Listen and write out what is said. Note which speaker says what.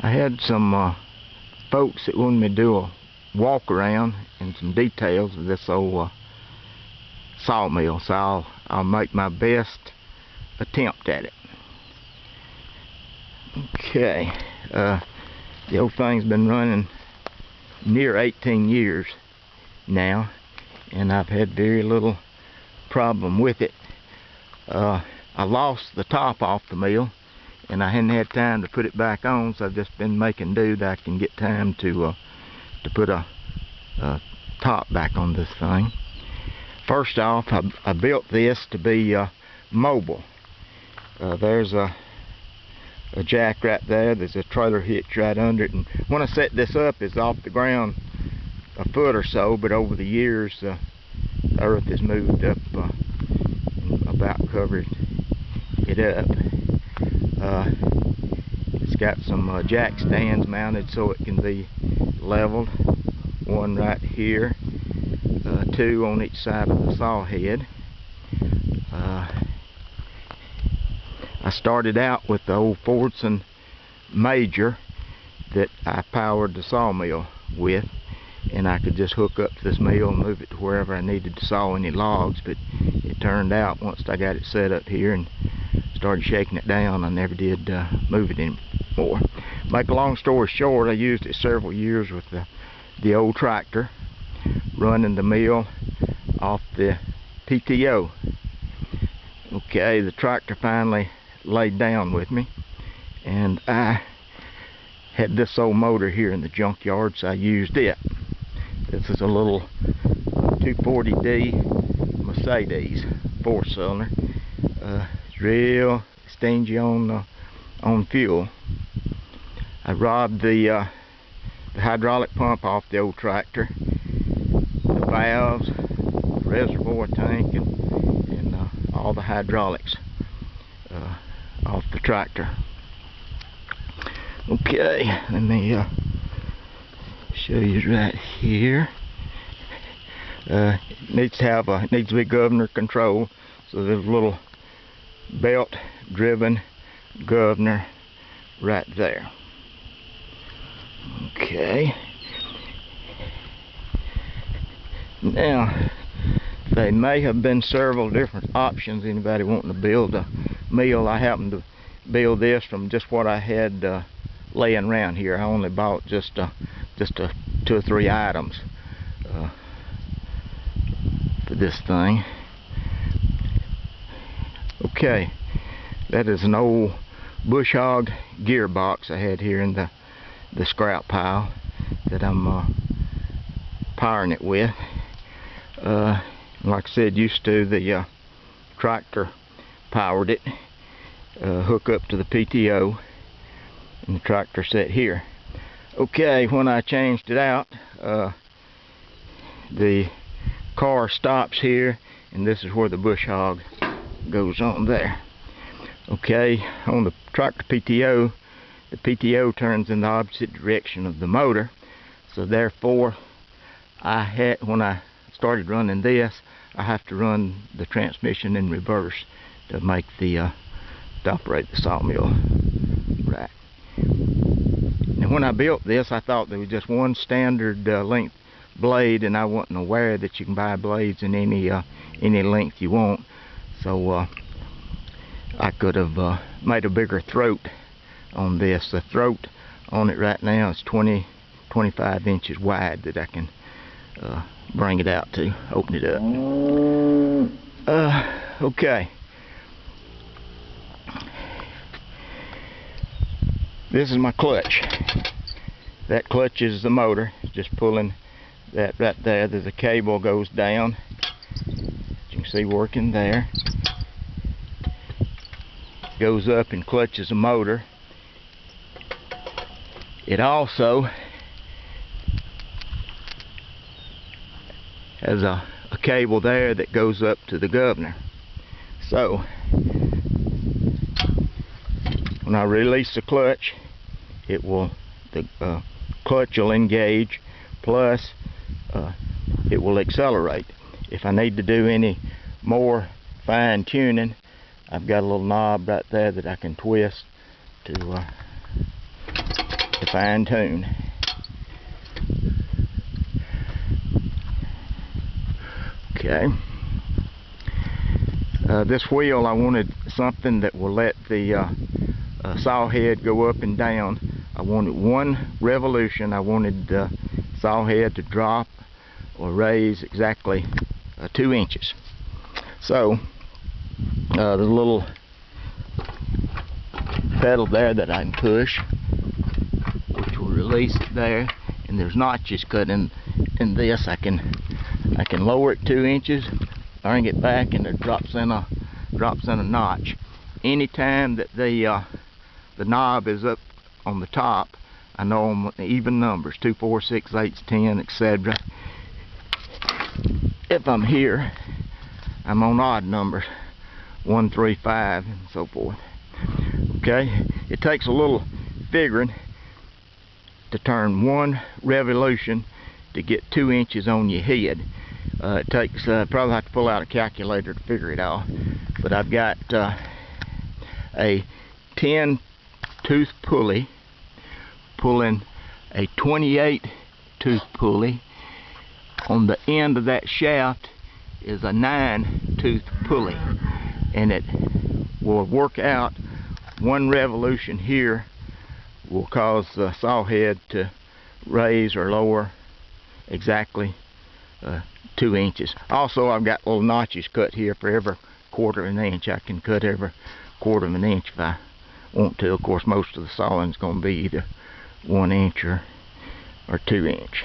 Speaker 1: I had some folks that wanted me to do a walk around and some details of this old sawmill, so I'll make my best attempt at it. Okay, the old thing's been running near 18 years now, and I've had very little problem with it. I lost the top off the mill, and I hadn't had time to put it back on, so I've just been making do that I can get time to put a top back on this thing. First off, I built this to be mobile. There's a jack right there. There's a trailer hitch right under it, and when I set this up, it's off the ground a foot or so, but over the years the earth has moved up and about covered it up. It's got some jack stands mounted so it can be leveled. One right here, two on each side of the saw head. I started out with the old Fordson Major that I powered the sawmill with, and I could just hook up to this mill and move it to wherever I needed to saw any logs. But it turned out, once I got it set up here and started shaking it down, I never did move it anymore. Make a long story short, I used it several years with the old tractor, running the mill off the PTO. Okay, the tractor finally laid down with me, and I had this old motor here in the junkyard, so I used it. This is a little 240D Mercedes 4-cylinder. It's real stingy on fuel. I robbed the hydraulic pump off the old tractor, the valves, the reservoir tank, and all the hydraulics off the tractor. Okay, let me show you right here. It needs to be governor control, so there's a little belt driven governor right there. Okay, now there may have been several different options. Anybody wanting to build a mill? I happened to build this from just what I had laying around here. I only bought just 2 or 3 items for this thing. Okay, that is an old bush hog gearbox I had here in the scrap pile that I'm powering it with. Like I said, used to the tractor powered it, hook up to the PTO, and the tractor set here. Okay, when I changed it out, the car stops here, and this is where the bush hog goes on there. Okay, on the tractor PTO, the PTO turns in the opposite direction of the motor, so therefore when I started running this, I have to run the transmission in reverse to make to operate the sawmill right. And when I built this, I thought there was just one standard length blade, and I wasn't aware that you can buy blades in any length you want. So I could have made a bigger throat on this. The throat on it right now is 25 inches wide that I can bring it out to, open it up. Okay. This is my clutch. That clutch is the motor. Just pulling that right there. There's a cable goes down. You can see working there. Goes up and clutches the motor. It also has a cable there that goes up to the governor. So when I release the clutch, the clutch will engage, plus it will accelerate. If I need to do any more fine tuning, I've got a little knob right there that I can twist to to fine tune. Okay. This wheel, I wanted something that will let the saw head go up and down. I wanted one revolution. I wanted the saw head to drop or raise exactly 2 inches. So the little pedal there that I can push, which will release it there, and there's notches cut in this. I can lower it 2 inches, bring it back, and it drops in a notch. Anytime that the knob is up on the top, I know on even numbers, 2, 4, 6, 8, 10, etc. If I'm here, I'm on odd numbers, 1, 3, 5, and so forth. Okay, it takes a little figuring to turn one revolution to get 2 inches on your head. It takes, probably have to pull out a calculator to figure it out, but I've got a 10 tooth pulley pulling a 28 tooth pulley. On the end of that shaft is a 9 tooth pulley, and it will work out one revolution here will cause the saw head to raise or lower exactly 2 inches. Also, I've got little notches cut here for every 1/4 of an inch. I can cut every 1/4 of an inch if I want to. Of course, most of the sawing is going to be either 1 inch or 2 inch.